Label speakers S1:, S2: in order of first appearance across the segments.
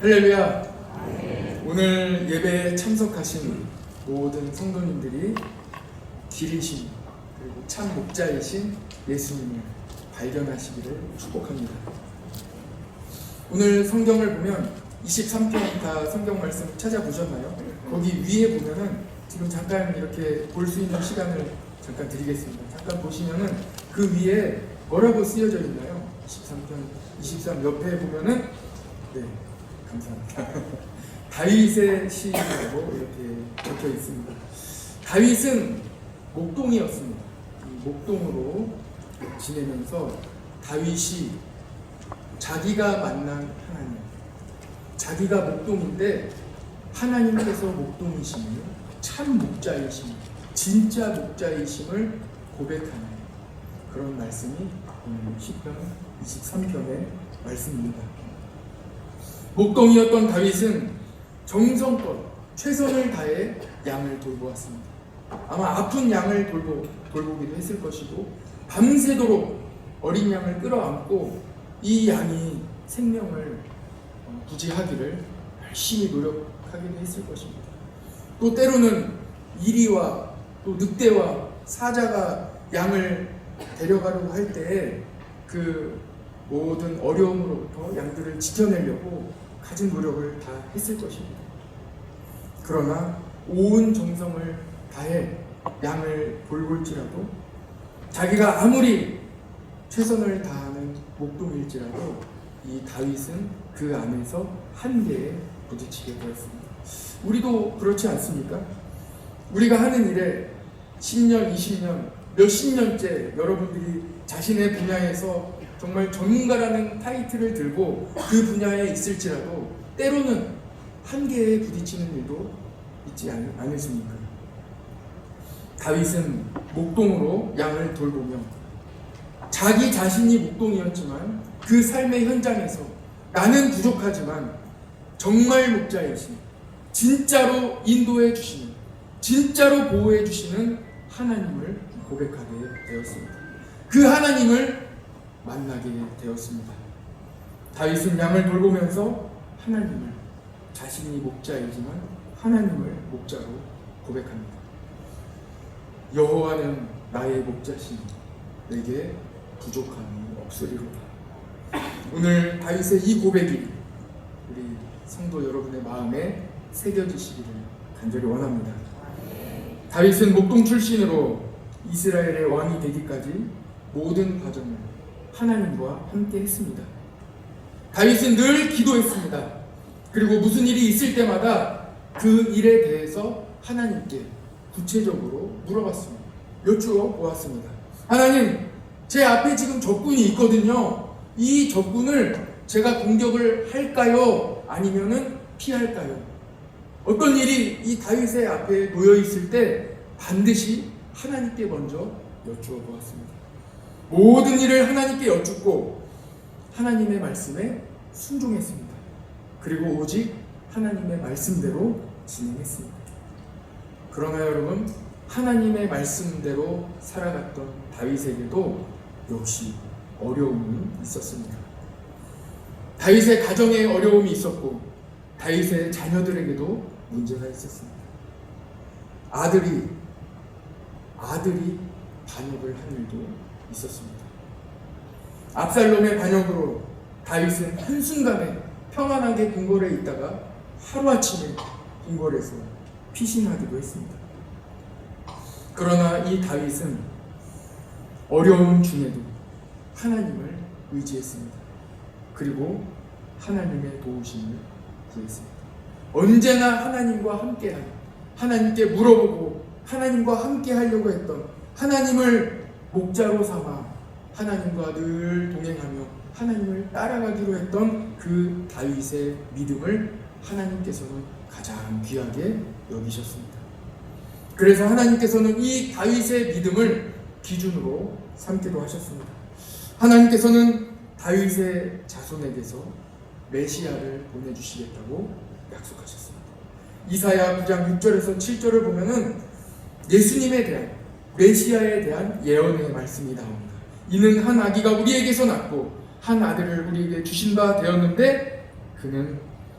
S1: 할렐루야. 오늘 예배에 참석하신 모든 성도님들이 길이신 그리고 참 목자이신 예수님을 발견하시기를 축복합니다. 오늘 성경을 보면 23편 다 성경 말씀 찾아보셨나요? 거기 위에 보면은 지금 잠깐 이렇게 볼 수 있는 시간을 잠깐 드리겠습니다. 잠깐 보시면은 그 위에 뭐라고 쓰여져 있나요? 23편 23 옆에 보면은 네, 감사합니다. 다윗의 시라고 이렇게 적혀 있습니다. 다윗은 목동이었습니다. 이 목동으로 지내면서 다윗이 자기가 만난 하나님, 자기가 목동인데 하나님께서 목동이시며 참 목자이시며 진짜 목자이심을 고백하는 그런 말씀이 오늘 시편 23편의 말씀입니다. 목동이었던 다윗은 정성껏 최선을 다해 양을 돌보았습니다. 아마 아픈 양을 돌보기도 했을 것이고 밤새도록 어린 양을 끌어안고 이 양이 생명을 부지하기를 열심히 노력하기도 했을 것입니다. 또 때로는 이리와 또 늑대와 사자가 양을 데려가려고 할 때에 그 모든 어려움으로부터 양들을 지켜내려고 가진 노력을 다 했을 것입니다. 그러나 온 정성을 다해 양을 돌볼지라도 자기가 아무리 최선을 다하는 목동일지라도 이 다윗은 그 안에서 한계에 부딪히게 되었습니다. 우리도 그렇지 않습니까? 우리가 하는 일에 10년, 20년, 몇십 년째 여러분들이 자신의 분야에서 정말 전문가라는 타이틀을 들고 그 분야에 있을지라도 때로는 한계에 부딪히는 일도 있지 않으십니까? 다윗은 목동으로 양을 돌보며 자기 자신이 목동이었지만 그 삶의 현장에서 나는 부족하지만 정말 목자이신 진짜로 인도해 주시는 진짜로 보호해 주시는 하나님을 고백하게 되었습니다. 그 하나님을 만나게 되었습니다. 다윗은 양을 돌보면서 하나님을 자신이 목자이지만 하나님을 목자로 고백합니다. 여호와는 나의 목자시니 내게 부족함이 없으리로다. 오늘 다윗의 이 고백이 우리 성도 여러분의 마음에 새겨지시기를 간절히 원합니다. 다윗은 목동 출신으로 이스라엘의 왕이 되기까지 모든 과정을 하나님과 함께 했습니다. 다윗은 늘 기도했습니다. 그리고 무슨 일이 있을 때마다 그 일에 대해서 하나님께 구체적으로 물어봤습니다. 여쭈어 보았습니다. 하나님, 제 앞에 지금 적군이 있거든요. 이 적군을 제가 공격을 할까요? 아니면은 피할까요? 어떤 일이 이 다윗의 앞에 놓여 있을 때 반드시 하나님께 먼저 여쭈어 보았습니다. 모든 일을 하나님께 여쭙고 하나님의 말씀에 순종했습니다. 그리고 오직 하나님의 말씀대로 진행했습니다. 그러나 여러분, 하나님의 말씀대로 살아갔던 다윗에게도 역시 어려움이 있었습니다. 다윗의 가정에 어려움이 있었고 다윗의 자녀들에게도 문제가 있었습니다. 아들이 반역을 한 일도 있었습니다. 압살롬의 반역으로 다윗은 한순간에 평안하게 궁궐에 있다가 하루아침에 궁궐에서 피신하기도 했습니다. 그러나 이 다윗은 어려움 중에도 하나님을 의지했습니다. 그리고 하나님의 도우심을 구했습니다. 언제나 하나님과 함께하는, 하나님께 물어보고 하나님과 함께 하려고 했던, 하나님을 목자로 삼아 하나님과 늘 동행하며 하나님을 따라가기로 했던 그 다윗의 믿음을 하나님께서는 가장 귀하게 여기셨습니다. 그래서 하나님께서는 이 다윗의 믿음을 기준으로 삼기도 하셨습니다. 하나님께서는 다윗의 자손에게서 메시아를 보내주시겠다고 약속하셨습니다. 이사야 9장 6절에서 7절을 보면은 예수님에 대한, 메시아에 대한 예언의 말씀이 나옵니다. 이는 한 아기가 우리에게서 낳고 한 아들을 우리에게 주신 바 되었는데 그는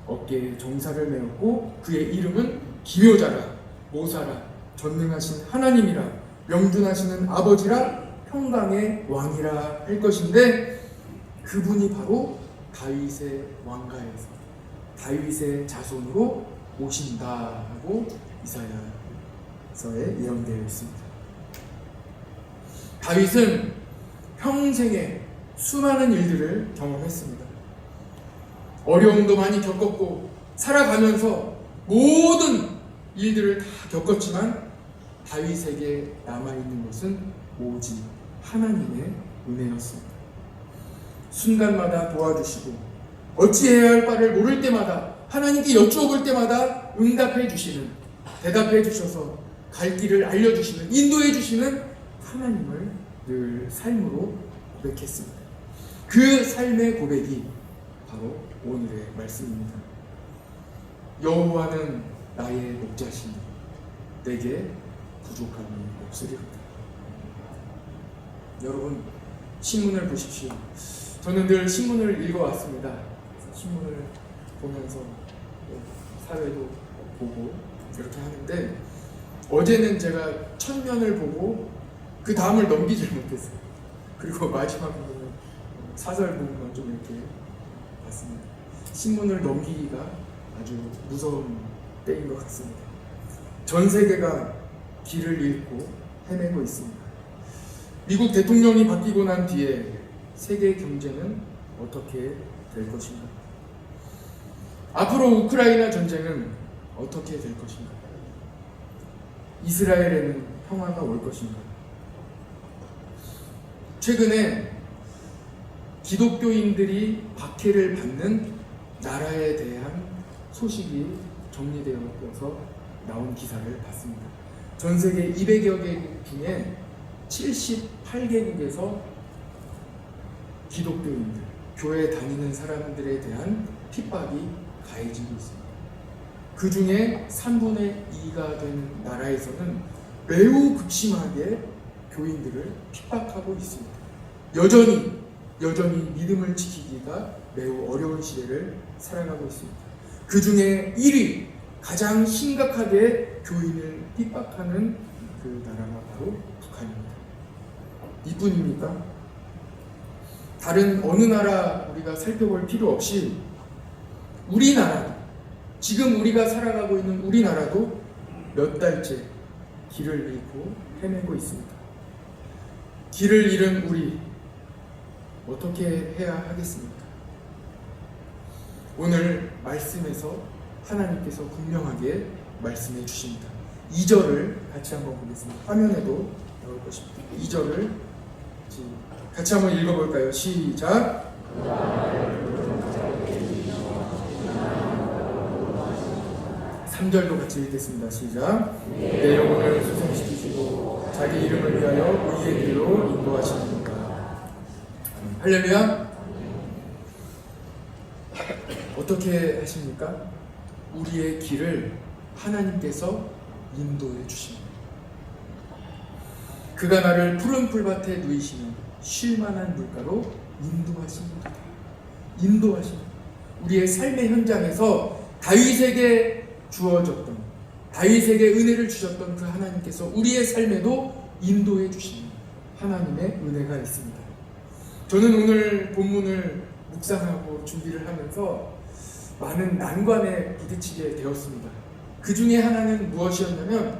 S1: 어깨에 정사를 메었고 그의 이름은 기묘자라, 모사라, 전능하신 하나님이라, 명준하시는 아버지라, 평강의 왕이라 할 것인데, 그분이 바로 다윗의 왕가에서 다윗의 자손으로 오신다라고 이사야서에 예언되어 있습니다. 다윗은 평생에 수많은 일들을 경험했습니다. 어려움도 많이 겪었고 살아가면서 모든 일들을 다 겪었지만 다윗에게 남아있는 것은 오직 하나님의 은혜였습니다. 순간마다 도와주시고 어찌해야 할 바를 모를 때마다 하나님께 여쭈어볼 때마다 응답해 주시는, 대답해 주셔서 갈 길을 알려주시는, 인도해 주시는 하나님을 늘 삶으로 고백했습니다. 그 삶의 고백이 바로 오늘의 말씀입니다. 여호와는 나의 목자시니 내게 부족함이 없으리로다. 여러분, 신문을 보십시오. 저는 늘 신문을 읽어왔습니다. 신문을 보면서 사회도 보고 이렇게 하는데, 어제는 제가 천면을 보고 그 다음을 넘기질 못했어요. 그리고 마지막 부분은 사설 부분만 좀 이렇게 봤습니다. 신문을 넘기기가 아주 무서운 때인 것 같습니다. 전 세계가 길을 잃고 헤매고 있습니다. 미국 대통령이 바뀌고 난 뒤에 세계 경제는 어떻게 될 것인가? 앞으로 우크라이나 전쟁은 어떻게 될 것인가? 이스라엘에는 평화가 올 것인가? 최근에 기독교인들이 박해를 받는 나라에 대한 소식이 정리되어서 나온 기사를 봤습니다. 전 세계 200여 개국 중에 78개국에서 기독교인들, 교회 다니는 사람들에 대한 핍박이 가해지고 있습니다. 그 중에 3분의 2가 되는 나라에서는 매우 극심하게 교인들을 핍박하고 있습니다. 여전히 믿음을 지키기가 매우 어려운 시대를 살아가고 있습니다. 그 중에 1위, 가장 심각하게 교인을 핍박하는 그 나라가 바로 북한입니다. 이뿐입니까? 다른 어느 나라 우리가 살펴볼 필요 없이 우리나라도, 지금 우리가 살아가고 있는 우리나라도 몇 달째 길을 잃고 헤매고 있습니다. 길을 잃은 우리 어떻게 해야 하겠습니까? 오늘 말씀에서 하나님께서 분명하게 말씀해 주십니다. 2절을 같이 한번 보겠습니다. 화면에도 나올 것입니다. 2절을 같이 한번 읽어볼까요? 시작! 3절도 같이 읽겠습니다. 시작! 내 영혼을 수성시키시고 자기 이름을 위하여 의의 길로 인도하시니까. 할렐루야! 어떻게 하십니까? 우리의 길을 하나님께서 인도해 주십니다. 그가 나를 푸른 풀밭에 누이시는 쉴만한 물가로 인도하십니다. 우리의 삶의 현장에서 다윗에게 주어졌던, 다윗에게 은혜를 주셨던 그 하나님께서 우리의 삶에도 인도해 주시는 하나님의 은혜가 있습니다. 저는 오늘 본문을 묵상하고 준비를 하면서 많은 난관에 부딪히게 되었습니다. 그 중에 하나는 무엇이었냐면,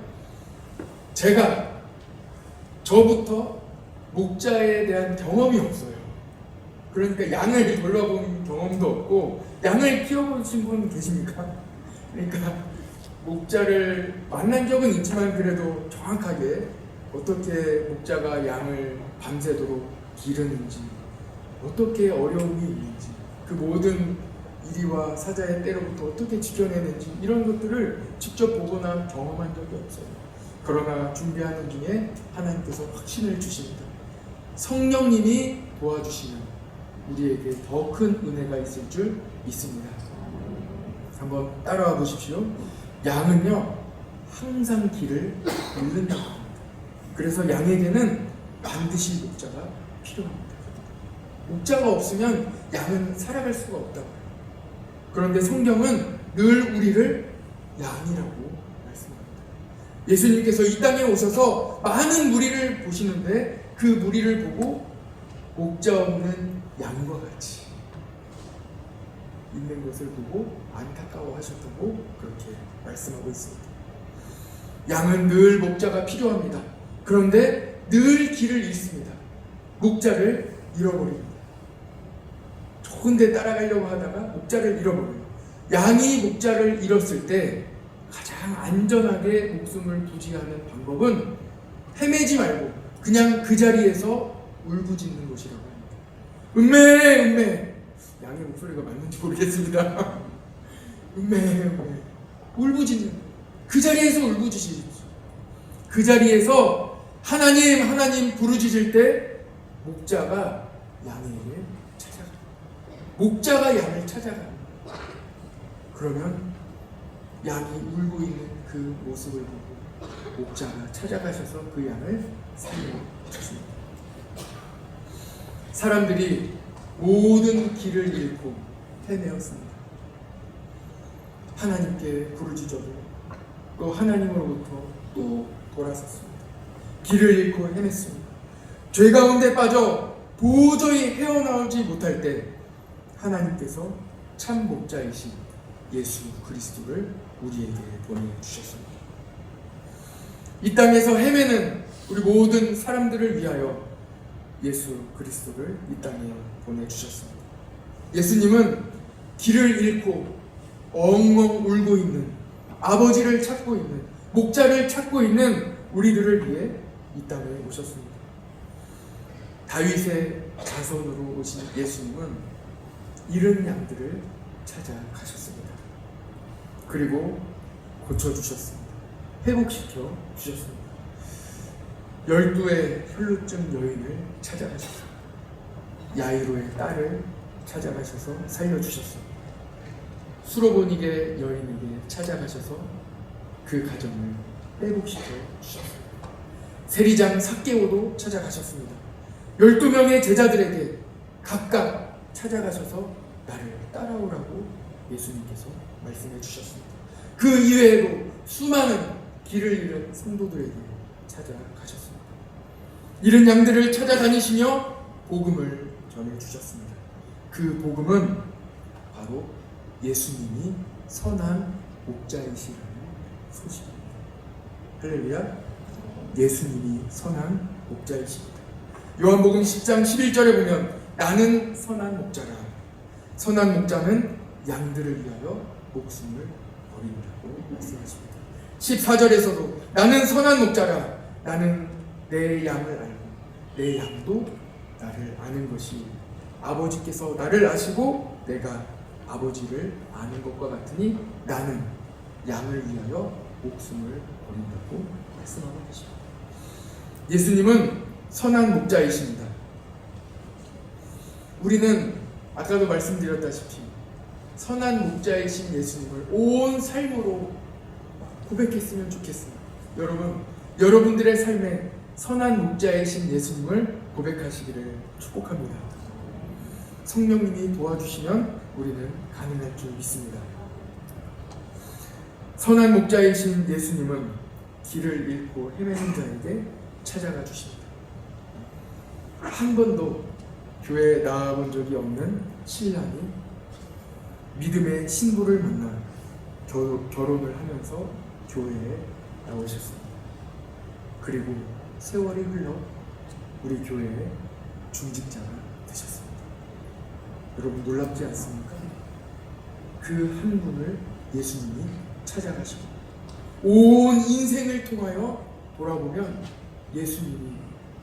S1: 저부터 목자에 대한 경험이 없어요. 그러니까 양을 돌봐본 경험도 없고, 양을 키워보신 분 계십니까? 그러니까 목자를 만난 적은 있지만 그래도 정확하게 어떻게 목자가 양을 밤새도록 기르는지, 어떻게 어려움이 있는지, 그 모든 이리와 사자의 때로부터 어떻게 지켜내는지, 이런 것들을 직접 보거나 경험한 적이 없어요. 그러나 준비하는 중에 하나님께서 확신을 주십니다. 성령님이 도와주시면 우리에게 더 큰 은혜가 있을 줄 믿습니다. 한번 따라와 보십시오. 양은요, 항상 길을 잃는다고 합니다. 그래서 양에게는 반드시 목자가 필요합니다. 목자가 없으면 양은 살아갈 수가 없다고 해요. 그런데 성경은 늘 우리를 양이라고 말씀합니다. 예수님께서 이 땅에 오셔서 많은 무리를 보시는데 그 무리를 보고 목자 없는 양과 같이 있는 것을 보고 안타까워하셨다고 그렇게 말씀하고 있습니다. 양은 늘 목자가 필요합니다. 그런데 늘 길을 잃습니다. 목자를 잃어버립니다. 좋은 데 따라가려고 하다가 목자를 잃어버려요. 양이 목자를 잃었을 때 가장 안전하게 목숨을 부지하는 방법은 헤매지 말고 그냥 그 자리에서 울부짖는 것이라고 합니다. 음메 음메. 양의 목소리가 맞는지 모르겠습니다. 음메 음메. 울부짖는, 그 자리에서 울부짖으십시오. 그 자리에서 하나님 하나님 부르짖을 때 목자가 양에게 찾아가. 목자가 양을 찾아갑니다. 그러면 양이 울고 있는 그 모습을 보고 목자가 찾아가셔서 그 양을 살려주십니다. 사람들이 모든 길을 잃고 헤매었습니다. 하나님께 부르짖어도 또 하나님으로부터 또 돌아섰습니다. 길을 잃고 헤맸습니다. 죄 가운데 빠져 도저히 헤어나오지 못할 때 하나님께서 참 목자이신 예수 그리스도를 우리에게 보내주셨습니다. 이 땅에서 헤매는 우리 모든 사람들을 위하여 예수 그리스도를 이 땅에 보내주셨습니다. 예수님은 길을 잃고 엉엉 울고 있는, 아버지를 찾고 있는, 목자를 찾고 있는 우리들을 위해 이 땅에 오셨습니다. 다윗의 자손으로 오신 예수님은 잃은 양들을 찾아가셨습니다. 그리고 고쳐주셨습니다. 회복시켜 주셨습니다. 12의 혈루증 여인을 찾아가셨습니다. 야이로의 딸을 찾아가셔서 살려주셨습니다. 수로보니게 여인에게 찾아가셔서 그 가정을 회복시켜 주셨습니다. 세리장 삭개오도 찾아가셨습니다. 12명의 제자들에게 각각 찾아가셔서 나를 따라오라고 예수님께서 말씀해 주셨습니다. 그 이외에도 수많은 길을 잃은 성도들에게 찾아가셨습니다. 잃은 양들을 찾아다니시며 복음을 전해주셨습니다. 그 복음은 바로 예수님이 선한 목자이시라는 소식입니다. 할렐루야. 예수님이 선한 목자이십니다. 요한복음 10장 11절에 보면 나는 선한 목자라. 선한 목자는 양들을 위하여 목숨을 버린다고 말씀하십니다. 14절에서도 나는 선한 목자라. 나는 내 양을 알고 내 양도 나를 아는 것이 아버지께서 나를 아시고 내가 아버지를 아는 것과 같으니 나는 양을 위하여 목숨을 버린다고 말씀하고 계십니다. 예수님은 선한 목자이십니다. 우리는 아까도 말씀드렸다시피 선한 목자이신 예수님을 온 삶으로 고백했으면 좋겠습니다. 여러분들의 삶에 선한 목자이신 예수님을 고백하시기를 축복합니다. 성령님이 도와주시면 우리는 가능할 줄 믿습니다. 선한 목자이신 예수님은 길을 잃고 헤매는 자에게 찾아가 주십니다. 한 번도 교회에 나와본 적이 없는 신랑이 믿음의 신부를 만나 결혼을 하면서 교회에 나오셨습니다. 그리고 세월이 흘러 우리 교회의 중직자가 되셨습니다. 여러분 놀랍지 않습니까? 그 한 분을 예수님이 찾아가시고 온 인생을 통하여 돌아보면 예수님이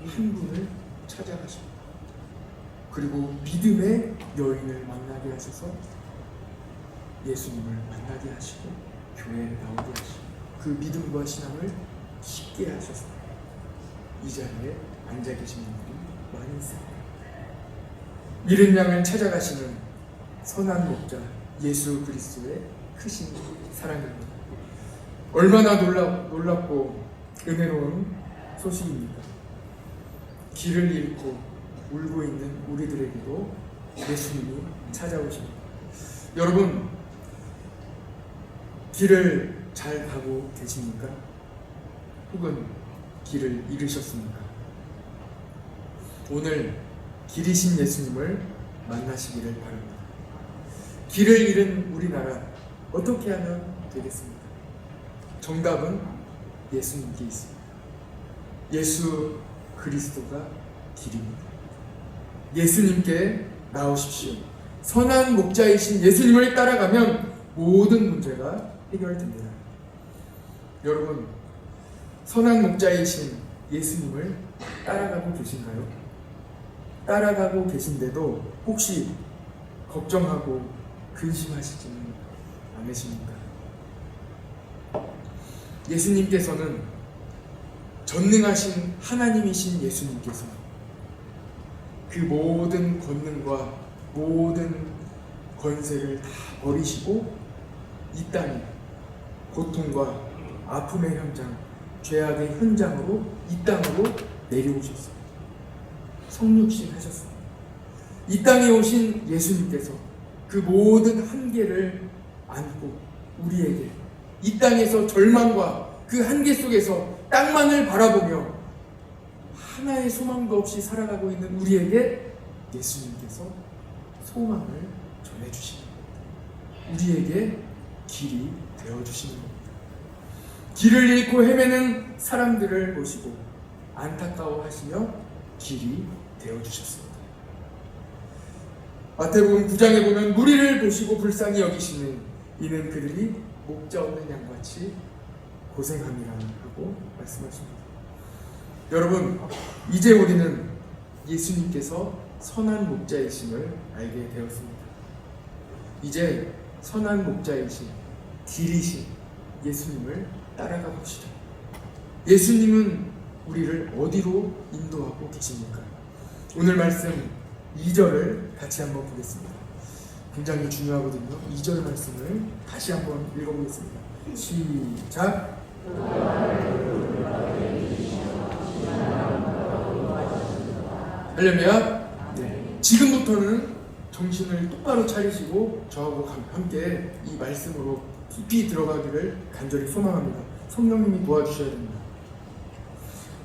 S1: 한 분을 찾아가십니다. 그리고 믿음의 여인을 만나게 하셔서 예수님을 만나게 하시고 교회에 나오게 하시고 그 믿음과 신앙을 쉽게 하셔서 이 자리에 앉아 계신 분들이 많이 있습니다. 잃은 양을 찾아가시는 선한 목자 예수 그리스도의 크신 사랑입니다. 얼마나 놀랍고 은혜로운 소식입니까? 길을 잃고 울고 있는 우리들에게도 예수님이 찾아오십니다. 여러분 길을 잘 가고 계십니까? 혹은 길을 잃으셨습니까? 오늘 길이신 예수님을 만나시기를 바랍니다. 길을 잃은 우리나라 어떻게 하면 되겠습니까? 정답은 예수님께 있습니다. 예수 그리스도가 길입니다. 예수님께 나오십시오. 선한 목자이신 예수님을 따라가면 모든 문제가 해결됩니다. 여러분, 선한 목자이신 예수님을 따라가고 계신가요? 따라가고 계신데도 혹시 걱정하고 근심하시지는 않으십니까? 예수님께서는, 전능하신 하나님이신 예수님께서 그 모든 권능과 모든 권세를 다 버리시고 이 땅에 고통과 아픔의 현장, 죄악의 현장으로 이 땅으로 내려오셨습니다. 성육신 하셨습니다. 이 땅에 오신 예수님께서 그 모든 한계를 안고 우리에게 이 땅에서 절망과 그 한계 속에서 땅만을 바라보며 하나의 소망도 없이 살아가고 있는 우리에게 예수님께서 소망을 전해주십니다. 우리에게 길이 되어주시는 겁니다. 길을 잃고 헤매는 사람들을 보시고 안타까워하시며 길이 되어주셨습니다. 마태복음 9장에 보면 무리를 보시고 불쌍히 여기시는 이는 그들이 목자 없는 양같이 고생함이라 하고 말씀하십니다. 여러분, 이제 우리는 예수님께서 선한 목자이심을 알게 되었습니다. 이제 선한 목자이신 길이신 예수님을 따라가 봅시다. 예수님은 우리를 어디로 인도하고 계십니까? 오늘 말씀 2절을 같이 한번 보겠습니다. 굉장히 중요하거든요. 2절 말씀을 다시 한번 읽어보겠습니다. 시작. 할렐루야. 네. 지금부터는 정신을 똑바로 차리시고 저하고 함께 이 말씀으로 깊이 들어가기를 간절히 소망합니다. 성령님이 도와주셔야 됩니다.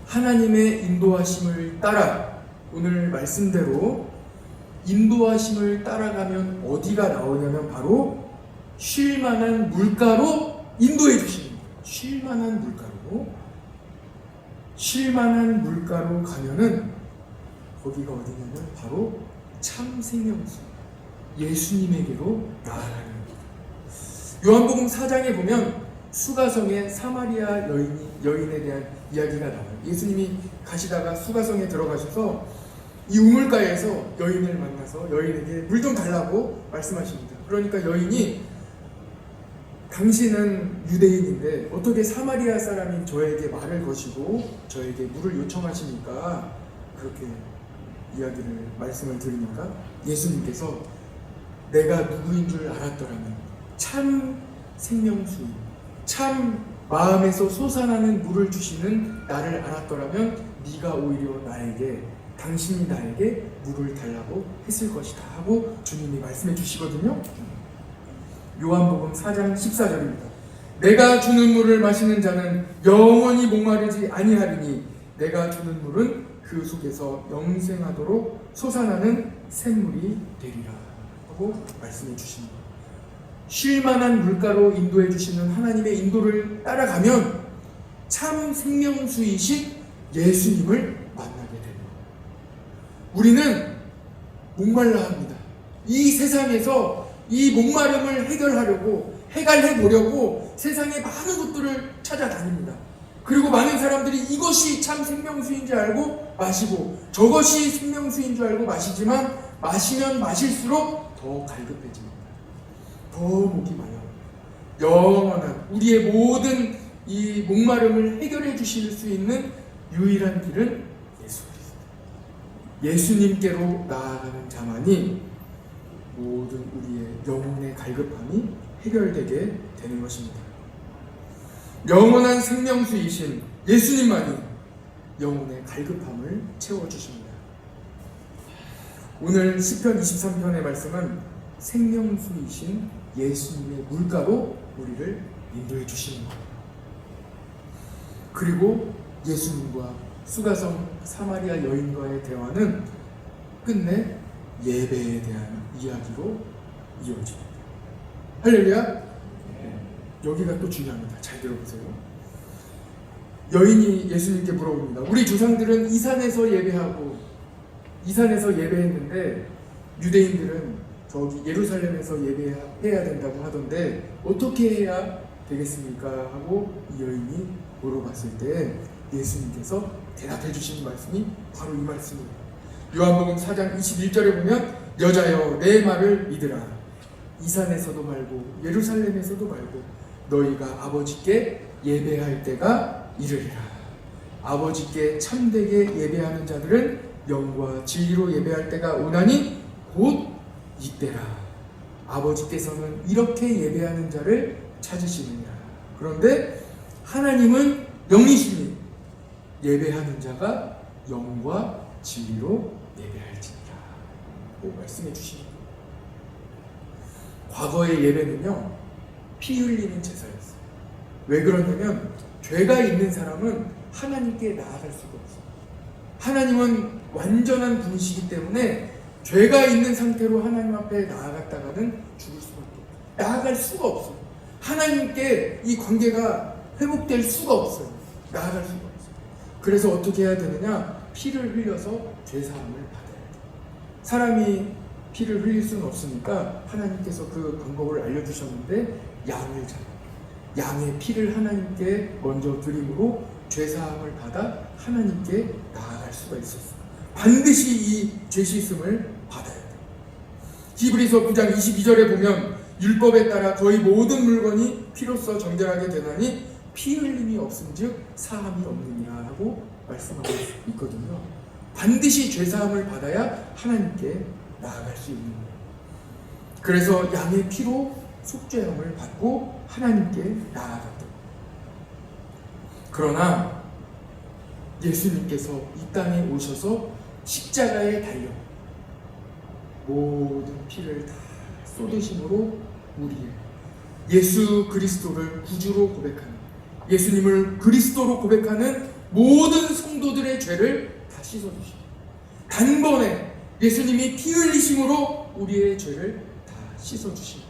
S1: 하나님의 인도하심을 따라, 오늘 말씀대로 인도하심을 따라가면 어디가 나오냐면 바로 쉴만한 물가로 인도해 주십니다. 쉴만한 물가로, 쉴만한 물가로 가면은 거기가 어디냐면 바로 참 생명수 예수님에게로 나아가는 겁니다. 요한복음 4장에 보면 수가성의 사마리아 여인에 대한 이야기가 나와요. 예수님이 가시다가 수가성에 들어가셔서 이 우물가에서 여인을 만나서 여인에게 물 좀 달라고 말씀하십니다. 그러니까 여인이, 당신은 유대인인데 어떻게 사마리아 사람인 저에게 말을 거시고 저에게 물을 요청하십니까? 그렇게 말씀을 드리니까 예수님께서 내가 누구인 줄 알았더라면, 참 생명수인, 참 마음에서 솟아나는 물을 주시는 나를 알았더라면 네가 오히려 당신이 나에게 물을 달라고 했을 것이다 하고 주님이 말씀해 주시거든요. 요한복음 4장 14절입니다. 내가 주는 물을 마시는 자는 영원히 목마르지 아니하리니 내가 주는 물은 그 속에서 영생하도록 솟아나는 샘물이 되리라 하고 말씀해 주십니다. 쉴만한 물가로 인도해 주시는 하나님의 인도를 따라가면 참 생명수이신 예수님을 만나게 됩니다. 우리는 목말라 합니다. 이 세상에서 이 목마름을 해결해 보려고 세상의 많은 것들을 찾아다닙니다. 그리고 많은 사람들이 이것이 참 생명수인 줄 알고 마시고 저것이 생명수인 줄 알고 마시지만 마시면 마실수록 더 갈급해집니다. 더 목이 마려워요. 영원한 우리의 모든 이 목마름을 해결해 주실 수 있는 유일한 길은 예수 그리스도. 예수님께로 나아가는 자만이 모든 우리의 영혼의 갈급함이 해결되게 되는 것입니다. 영원한 생명수이신 예수님만이 영혼의 갈급함을 채워주십니다. 오늘 시편 23편의 말씀은 생명수이신 예수님의 물가로 우리를 인도해 주시는 거예요. 그리고 예수님과 수가성 사마리아 여인과의 대화는 끝내 예배에 대한 이야기로 이어집니다. 할렐루야. 여기가 또 중요합니다. 잘 들어보세요. 여인이 예수님께 물어봅니다. 우리 조상들은 이 산에서 예배했는데 유대인들은 저기 예루살렘에서 예배해야 된다고 하던데 어떻게 해야 되겠습니까? 하고 이 여인이 물어봤을 때 예수님께서 대답해 주시는 말씀이 바로 이 말씀입니다. 요한복음 4장 21절에 보면 여자여 내 말을 믿으라. 이 산에서도 말고 예루살렘에서도 말고 너희가 아버지께 예배할 때가 이르리라. 아버지께 참되게 예배하는 자들은 영과 진리로 예배할 때가 오나니 곧 이때라. 아버지께서는 이렇게 예배하는 자를 찾으시느니라. 그런데 하나님은 영이시니 예배하는 자가 영과 진리로 예배할지니라. 고 말씀해 주십니다. 과거의 예배는요, 피 흘리는 제사였어요. 왜 그러냐면 죄가 있는 사람은 하나님께 나아갈 수가 없어요. 하나님은 완전한 분이시기 때문에 죄가 있는 상태로 하나님 앞에 나아갔다가는 죽을 수밖에 없어요. 나아갈 수가 없어요. 하나님께 이 관계가 회복될 수가 없어요. 나아갈 수가 없어요. 그래서 어떻게 해야 되느냐? 피를 흘려서 죄사함을 받아야 돼요. 사람이 피를 흘릴 수는 없으니까 하나님께서 그 방법을 알려주셨는데 양을 잡아요. 양의 피를 하나님께 먼저 드림으로 죄사함을 받아 하나님께 나아갈 수가 있었어요. 반드시 이 죄 씻음을 받아야 돼요. 히브리서 9장 22절에 보면 율법에 따라 거의 모든 물건이 피로써 정결하게 되나니 피 흘림이 없은즉 사함이 없느니라 하고 말씀하고 있거든요. 반드시 죄사함을 받아야 하나님께 나아갈 수 있는 거예요. 그래서 양의 피로 속죄함을 받고 하나님께 나아갔다. 그러나 예수님께서 이 땅에 오셔서 십자가에 달려 모든 피를 다 쏟으심으로 우리의 예수 그리스도를 구주로 고백하는, 예수님을 그리스도로 고백하는 모든 성도들의 죄를 다 씻어주시고 단번에 예수님이 피 흘리심으로 우리의 죄를 다 씻어주시고,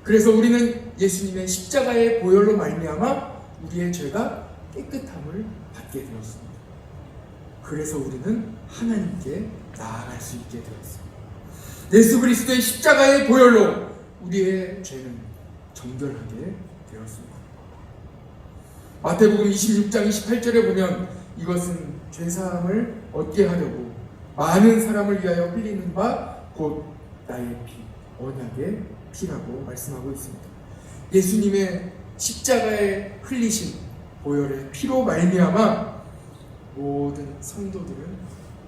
S1: 그래서 우리는 예수님의 십자가의 보혈로 말미암아 우리의 죄가 깨끗함을 받게 되었습니다. 그래서 우리는 하나님께 나아갈 수 있게 되었습니다. 예수 그리스도의 십자가의 보혈로 우리의 죄는 정결하게 되었습니다. 마태복음 26장 28절에 보면 이것은 죄사함을 얻게 하려고 많은 사람을 위하여 흘리는 바 곧 나의 피, 언약의 피라고 말씀하고 있습니다. 예수님의 십자가에 흘리신 보혈의 피로 말미암아 모든 성도들은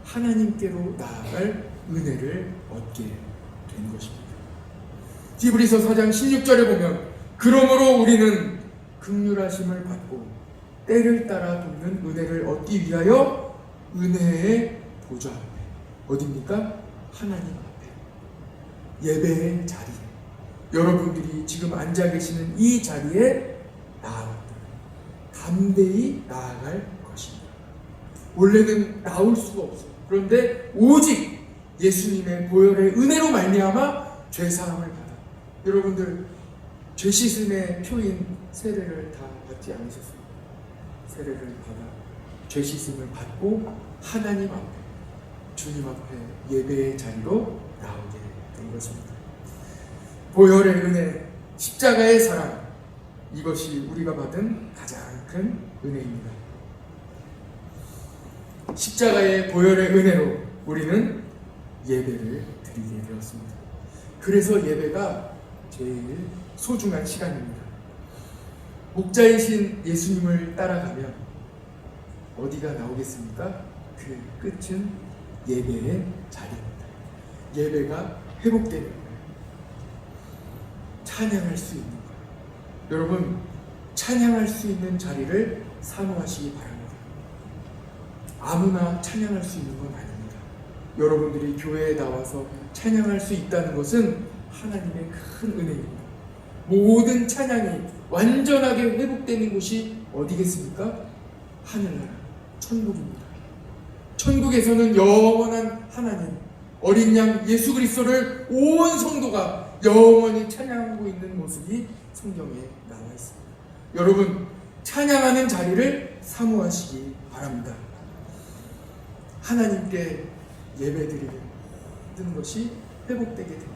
S1: 하나님께로 나아갈 은혜를 얻게 된 것입니다. 히브리서 4장 16절에 보면 그러므로 우리는 긍휼하심을 받고 때를 따라 돕는 은혜를 얻기 위하여 은혜의 보좌 앞에, 어디입니까? 하나님 앞에, 예배의 자리에, 여러분들이 지금 앉아 계시는 이 자리에 나아갔다. 담대히 나아갈 것입니다. 원래는 나올 수가 없어요. 그런데 오직 예수님의 보혈의 은혜로 말미암아 죄사함을 받아. 여러분들 죄 씻음의 표인 세례를 다 받지 않으셨습니까? 세례를 받아 죄 씻음을 받고 하나님 앞에, 주님 앞에 예배의 자리로 나오게 된 것입니다. 보혈의 은혜, 십자가의 사랑, 이것이 우리가 받은 가장 큰 은혜입니다. 십자가의 보혈의 은혜로 우리는 예배를 드리게 되었습니다. 그래서 예배가 제일 소중한 시간입니다. 목자이신 예수님을 따라가면 어디가 나오겠습니까? 그 끝은 예배의 자리입니다. 예배가 회복되는 거예요. 찬양할 수 있는 거예요. 여러분, 찬양할 수 있는 자리를 사모하시기 바랍니다. 아무나 찬양할 수 있는 건 아닙니다. 여러분들이 교회에 나와서 찬양할 수 있다는 것은 하나님의 큰 은혜입니다. 모든 찬양이 완전하게 회복되는 곳이 어디겠습니까? 하늘나라, 천국입니다. 천국에서는 영원한 하나님, 어린 양 예수 그리스도를 온 성도가 영원히 찬양하고 있는 모습이 성경에 나와 있습니다. 여러분, 찬양하는 자리를 사모하시기 바랍니다. 하나님께 예배드리는 것이 회복되게 됩니다.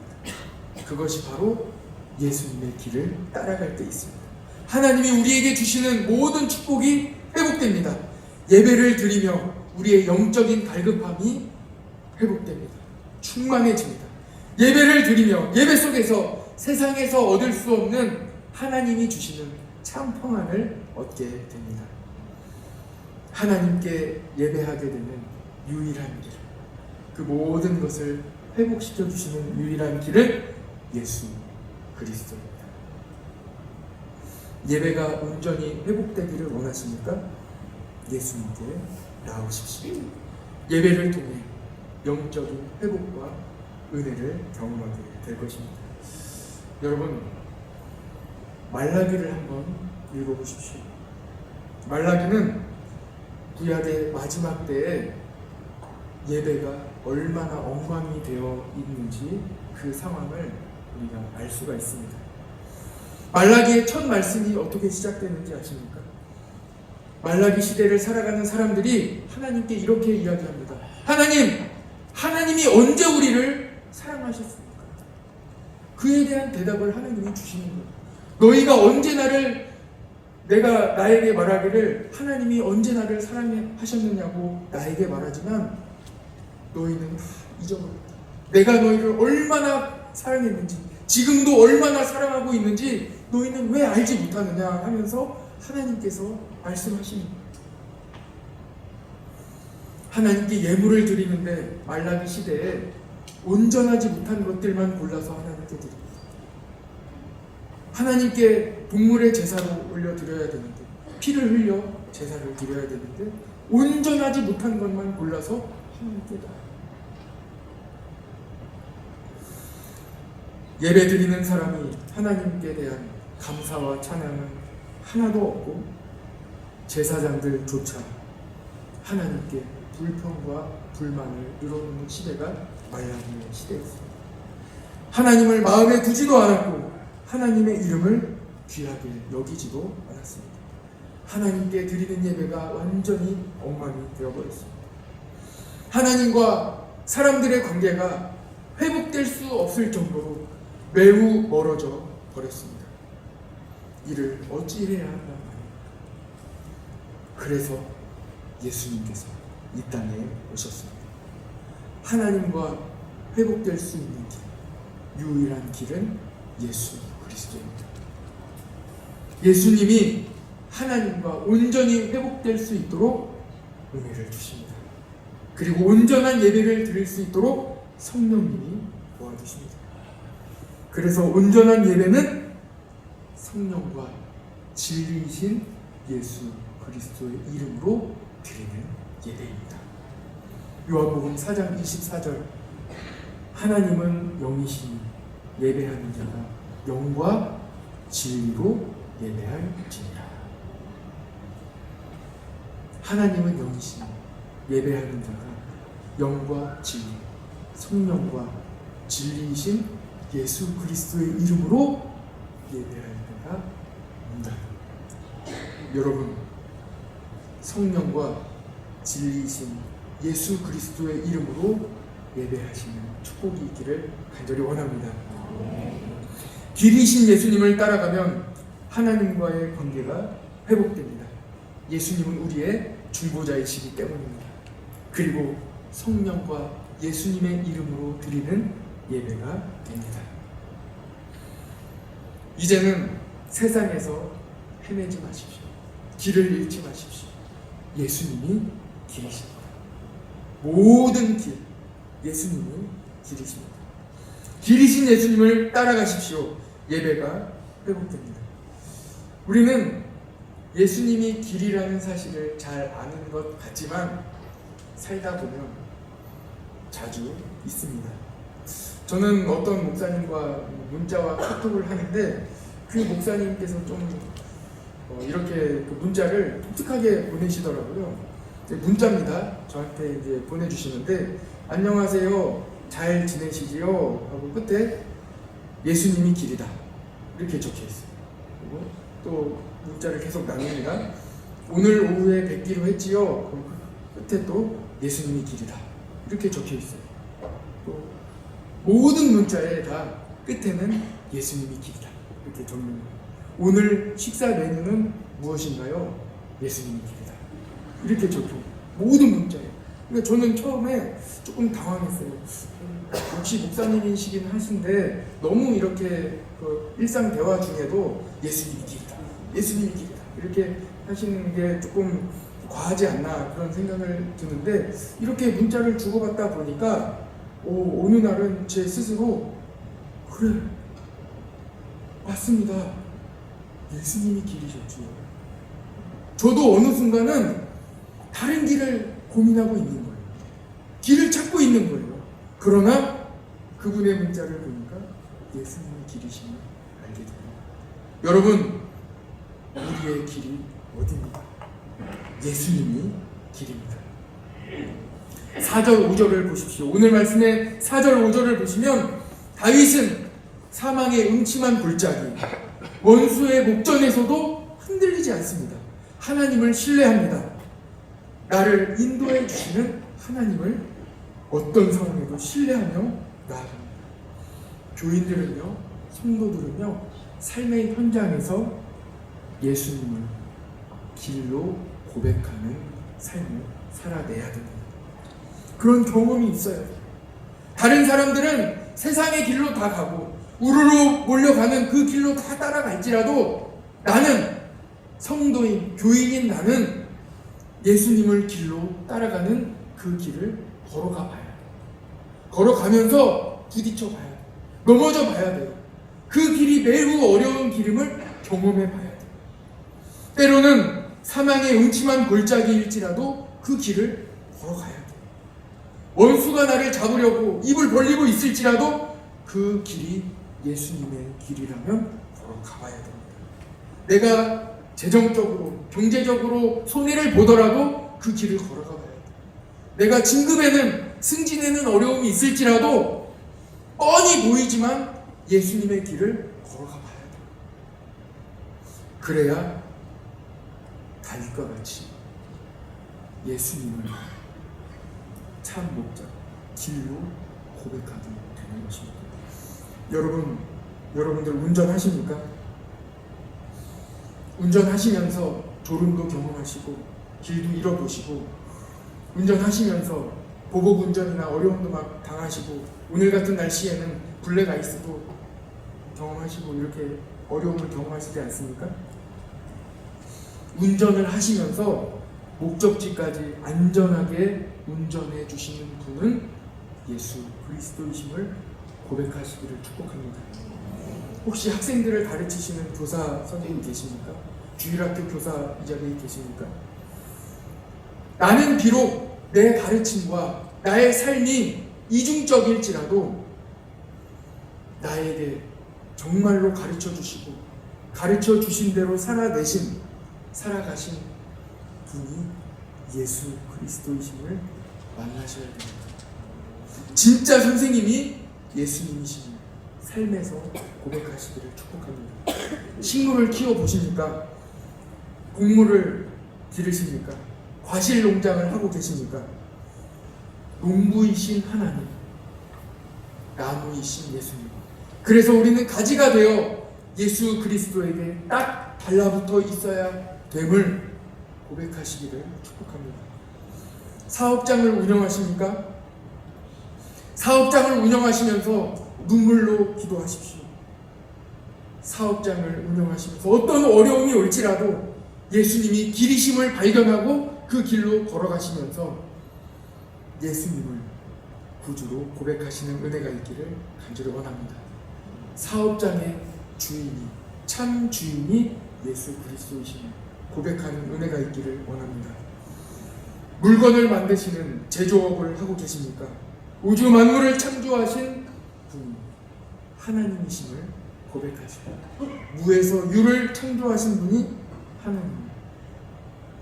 S1: 그것이 바로 예수님의 길을 따라갈 때 있습니다. 하나님이 우리에게 주시는 모든 축복이 회복됩니다. 예배를 드리며 우리의 영적인 갈급함이 회복됩니다. 충만해집니다. 예배를 드리며 예배 속에서 세상에서 얻을 수 없는 하나님이 주시는 참 평안을 얻게 됩니다. 하나님께 예배하게 되는 유일한 길, 그 모든 것을 회복시켜 주시는 유일한 길은 예수 그리스도입니다. 예배가 온전히 회복되기를 원하십니까? 예수님께 나오십시오. 예배를 통해 영적인 회복과 은혜를 경험하게 될 것입니다. 여러분, 말라기를 한번 읽어보십시오. 말라기는 구약의 마지막 때에 예배가 얼마나 엉망이 되어 있는지 그 상황을 우리가 알 수가 있습니다. 말라기의 첫 말씀이 어떻게 시작되는지 아십니까? 말라기 시대를 살아가는 사람들이 하나님께 이렇게 이야기합니다. 하나님이 언제 우리를 사랑하셨습니까? 그에 대한 대답을 하나님이 주시는 거예요. 너희가 언제 나에게 말하기를 하나님이 언제 나를 사랑하셨느냐고 나에게 말하지만 너희는 다 잊어버렸다. 내가 너희를 얼마나 사랑했는지, 지금도 얼마나 사랑하고 있는지 너희는 왜 알지 못하느냐 하면서 하나님께서 말씀하십니다. 하나님께 예물을 드리는데 말라기 시대에 온전하지 못한 것들만 골라서 하나님께 드립니다. 하나님께 동물의 제사로 올려드려야 되는데, 피를 흘려 제사를 드려야 되는데 온전하지 못한 것만 골라서 하나님께 드려요. 예배 드리는 사람이 하나님께 대한 감사와 찬양은 하나도 없고 제사장들조차 하나님께 불평과 불만을 늘어놓는 시대가 말라기의 시대였습니다. 하나님을 마음에 두지도 않았고 하나님의 이름을 귀하게 여기지도 않았습니다. 하나님께 드리는 예배가 완전히 엉망이 되어버렸습니다. 하나님과 사람들의 관계가 회복될 수 없을 정도로 매우 멀어져 버렸습니다. 이를 어찌해야 하나 말입니다. 그래서 예수님께서 이 땅에 오셨습니다. 하나님과 회복될 수 있는 길, 유일한 길은 예수 그리스도입니다. 예수님이 하나님과 온전히 회복될 수 있도록 은혜를 주십니다. 그리고 온전한 예배를 드릴 수 있도록 성령님이 도와주십니다. 그래서 온전한 예배는 성령과 진리이신 예수 그리스도의 이름으로 드리는 예배입니다. 요한복음 4장 24절, 하나님은 영이시니 예배하는 자가 영과 진리로 예배할지니라. 하나님은 영이시니 예배하는 자가 영과 진리, 성령과 진리이신 예수 그리스도의 이름으로 예배할 때가 온다. 여러분, 성령과 진리이신 예수 그리스도의 이름으로 예배하시는 축복이 있기를 간절히 원합니다. 길이신 예수님을 따라가면 하나님과의 관계가 회복됩니다. 예수님은 우리의 중보자이시기 때문입니다. 그리고 성령과 예수님의 이름으로 드리는 예배가 됩니다. 이제는 세상에서 헤매지 마십시오. 길을 잃지 마십시오. 예수님이 길이십니다. 모든 길, 예수님이 길이십니다. 길이신 예수님을 따라가십시오. 예배가 회복됩니다. 우리는 예수님이 길이라는 사실을 잘 아는 것 같지만 살다 보면 자주 있습니다. 저는 어떤 목사님과 문자와 카톡을 하는데 그 목사님께서 좀 이렇게 그 문자를 독특하게 보내시더라고요. 문자입니다. 저한테 이제 보내주시는데, 안녕하세요, 잘 지내시지요? 하고 끝에 예수님이 길이다 이렇게 적혀있어요. 그리고 또 문자를 계속 나눕니다. 오늘 오후에 뵙기로 했지요? 끝에 또 예수님이 길이다 이렇게 적혀있어요. 또 모든 문자에 다 끝에는 예수님이 길이다 이렇게 적는. 오늘 식사 메뉴는 무엇인가요? 예수님이 길이다 이렇게 적혀. 모든 문자에. 그러니까 저는 처음에 조금 당황했어요. 역시 목사님이시긴 하신데 너무 이렇게 그 일상 대화 중에도 예수님이 길이다, 예수님이 길이다 이렇게 하시는 게 조금 과하지 않나 그런 생각을 드는데, 이렇게 문자를 주고받다 보니까 어느 날은 제 스스로 그래, 맞습니다, 예수님이 길이셨지요. 저도 어느 순간은 다른 길을 고민하고 있는 거예요. 길을 찾고 있는 거예요. 그러나 그분의 문자를 보니까 예수님이 길이심을 알게 됩니다. 여러분, 우리의 길이 어디입니까? 예수님이 길입니다. 4절 5절을 보십시오. 오늘 말씀의 4절 5절을 보시면 다윗은 사망의 음침한 골짜기, 원수의 목전에서도 흔들리지 않습니다. 하나님을 신뢰합니다. 나를 인도해 주시는 하나님을 어떤 상황에도 신뢰하며 나아갑니다. 교인들은요, 성도들은요, 삶의 현장에서 예수님을 길로 고백하는 삶을 살아내야 됩니다. 그런 경험이 있어요. 다른 사람들은 세상의 길로 다 가고 우르르 몰려가는 그 길로 다 따라갈지라도 나는, 성도인 교인인 나는 예수님을 길로 따라가는 그 길을 걸어가 봐야 돼요. 걸어가면서 부딪혀 봐야 돼요. 넘어져 봐야 돼요. 그 길이 매우 어려운 길임을 경험해 봐야 돼요. 때로는 사망의 음침한 골짜기일지라도 그 길을 걸어가야 돼요. 원수가 나를 잡으려고 입을 벌리고 있을지라도 그 길이 예수님의 길이라면 걸어가 봐야 됩니다. 내가 재정적으로, 경제적으로 손해를 보더라도 그 길을 걸어가 봐야 돼요. 내가 진급에는, 승진에는 어려움이 있을지라도 뻔히 보이지만 예수님의 길을 걸어가 봐야 돼요. 그래야 다윗과 같이 예수님을 참 목자, 길로 고백하게 되는 것입니다. 여러분들 운전하십니까? 운전하시면서 졸음도 경험하시고 길도 잃어보시고, 운전하시면서 보복 운전이나 어려움도 막 당하시고, 오늘 같은 날씨에는 블랙 아이스도 경험하시고 이렇게 어려움을 경험하시지 않습니까? 운전을 하시면서 목적지까지 안전하게 운전해 주시는 분은 예수 그리스도이심을 고백하시기를 축복합니다. 혹시 학생들을 가르치시는 교사 선생님 계십니까? 주일학교 교사 이 자리에 계십니까? 나는 비록 내 가르침과 나의 삶이 이중적일지라도 나에게 정말로 가르쳐 주시고 가르쳐 주신 대로 살아가신 분이 예수 그리스도이심을 만나셔야 됩니다. 진짜 선생님이 예수님이시니 삶에서 고백하시기를 축복합니다. 식물을 키워보십니까? 곡물을 기르십니까? 과실 농장을 하고 계십니까? 농부이신 하나님, 나무이신 예수님. 그래서 우리는 가지가 되어 예수 그리스도에게 딱 달라붙어 있어야 됨을 고백하시기를 축복합니다. 사업장을 운영하십니까? 사업장을 운영하시면서 눈물로 기도하십시오. 사업장을 운영하시면서 어떤 어려움이 올지라도 예수님이 길이심을 발견하고 그 길로 걸어가시면서 예수님을 구주로 고백하시는 은혜가 있기를 간절히 원합니다. 사업장의 주인이, 참 주인이 예수 그리스도이심을 고백하는 은혜가 있기를 원합니다. 물건을 만드시는 제조업을 하고 계십니까? 우주 만물을 창조하신 분이 하나님이심을 고백하시고 무에서 유를 창조하신 분이 하나님.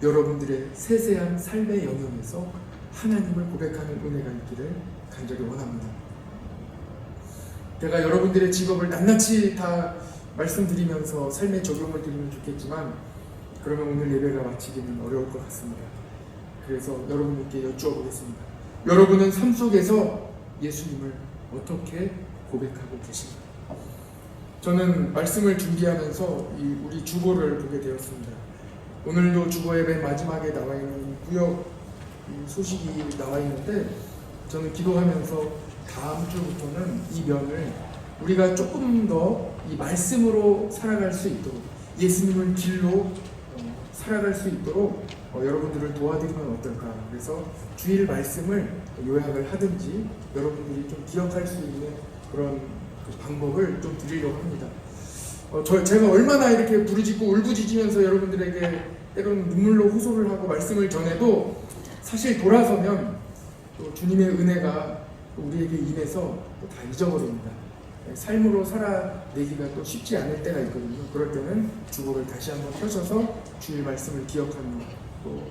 S1: 여러분들의 세세한 삶의 영역에서 하나님을 고백하는 은혜가 있기를 간절히 원합니다. 제가 여러분들의 직업을 낱낱이 다 말씀드리면서 삶에 적용을 드리면 좋겠지만 그러면 오늘 예배가 마치기는 어려울 것 같습니다. 그래서 여러분들께 여쭈어보겠습니다. 여러분은 삶 속에서 예수님을 어떻게 고백하고 계십니까? 저는 말씀을 준비하면서 우리 주보를 보게 되었습니다. 오늘도 주보의 맨 마지막에 나와 있는 구역 소식이 나와 있는데 저는 기도하면서 다음 주부터는 이 면을 우리가 조금 더 이 말씀으로 살아갈 수 있도록 예수님을 길로 살아갈 수 있도록 여러분들을 도와드리면 어떨까. 그래서 주일 말씀을 요약을 하든지 여러분들이 좀 기억할 수 있는 그런 방법을 좀 드리려고 합니다. 제가 얼마나 이렇게 부르짖고 울부짖으면서 여러분들에게 때로는 눈물로 호소를 하고 말씀을 전해도 사실 돌아서면 또 주님의 은혜가 우리에게 임해서 또 다 잊어버립니다. 삶으로 살아내기가 또 쉽지 않을 때가 있거든요. 그럴 때는 주보를 다시 한번 펴셔서 주일 말씀을 기억하며 또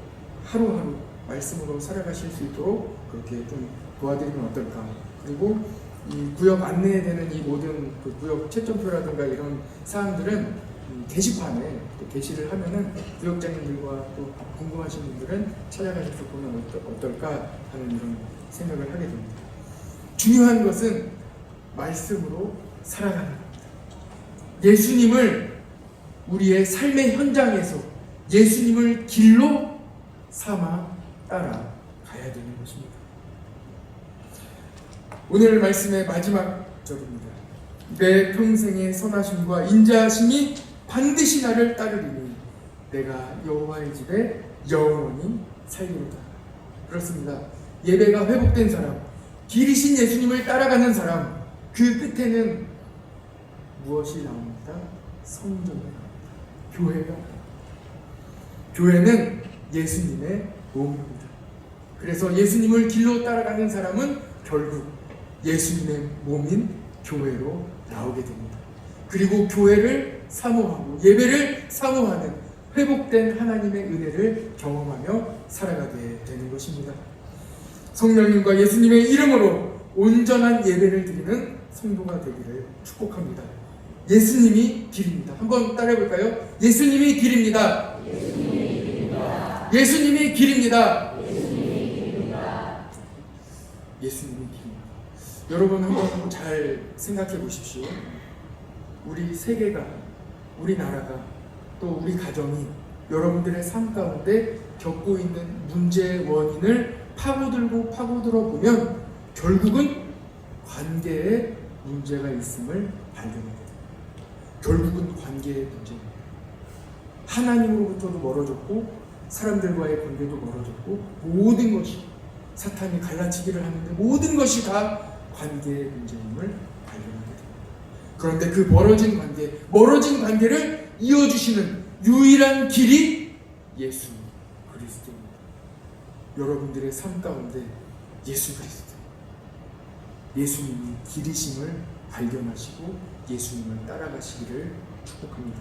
S1: 하루하루 말씀으로 살아가실 수 있도록 그렇게 좀 도와드리면 어떨까. 그리고 이 구역 안내되는 이 모든 그 구역 채점표라든가 이런 사항들은 게시판에 또 게시를 하면은 구역장님들과 또 궁금하신 분들은 찾아가셔서 보면 어떨까 하는 이런 생각을 하게 됩니다. 중요한 것은 말씀으로 살아가는 겁니다. 예수님을 우리의 삶의 현장에서 예수님을 길로 삼아 따라가야 되는 것입니다. 오늘 말씀의 마지막 절입니다. 내 평생의 선하심과 인자하심이 반드시 나를 따르리니 내가 여호와의 집에 영원히 살리로다. 그렇습니다. 예배가 회복된 사람, 길이신 예수님을 따라가는 사람, 그 끝에는 무엇이 나옵니까? 성전이 나옵니다. 교회가 나옵니다. 교회는 예수님의 몸입니다. 그래서 예수님을 길로 따라가는 사람은 결국 예수님의 몸인 교회로 나오게 됩니다. 그리고 교회를 사모하고 예배를 사모하는 회복된 하나님의 은혜를 경험하며 살아가게 되는 것입니다. 성령님과 예수님의 이름으로 온전한 예배를 드리는 성도가 되기를 축복합니다. 예수님이 길입니다. 한번 따라해볼까요? 예수님이 길입니다. 예수님이 길입니다. 예수님이 길입니다. 여러분 한번 잘 생각해 보십시오. 우리 세계가, 우리 나라가, 또 우리 가정이 여러분들의 삶 가운데 겪고 있는 문제의 원인을 파고들어 보면 결국은 관계에 문제가 있음을 발견하게 됩니다. 결국은 관계의 문제입니다. 하나님으로부터도 멀어졌고 사람들과의 관계도 멀어졌고 모든 것이 사탄이 갈라치기를 하는데 모든 것이 다 관계의 문제임을 발견하게 됩니다. 그런데 그 멀어진 관계를 이어주시는 유일한 길이 예수 그리스도입니다. 여러분들의 삶 가운데 예수 그리스도, 예수님이 길이심을 발견하시고 예수님을 따라가시기를 축복합니다.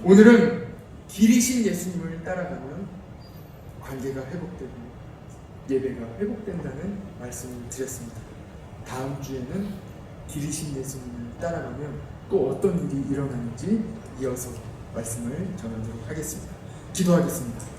S1: 오늘은 길이신 예수님을 따라가면 관계가 회복되고 예배가 회복된다는 말씀을 드렸습니다. 다음 주에는 길이신 예수님을 따라가면 또 어떤 일이 일어나는지 이어서 말씀을 전하도록 하겠습니다. 기도하겠습니다.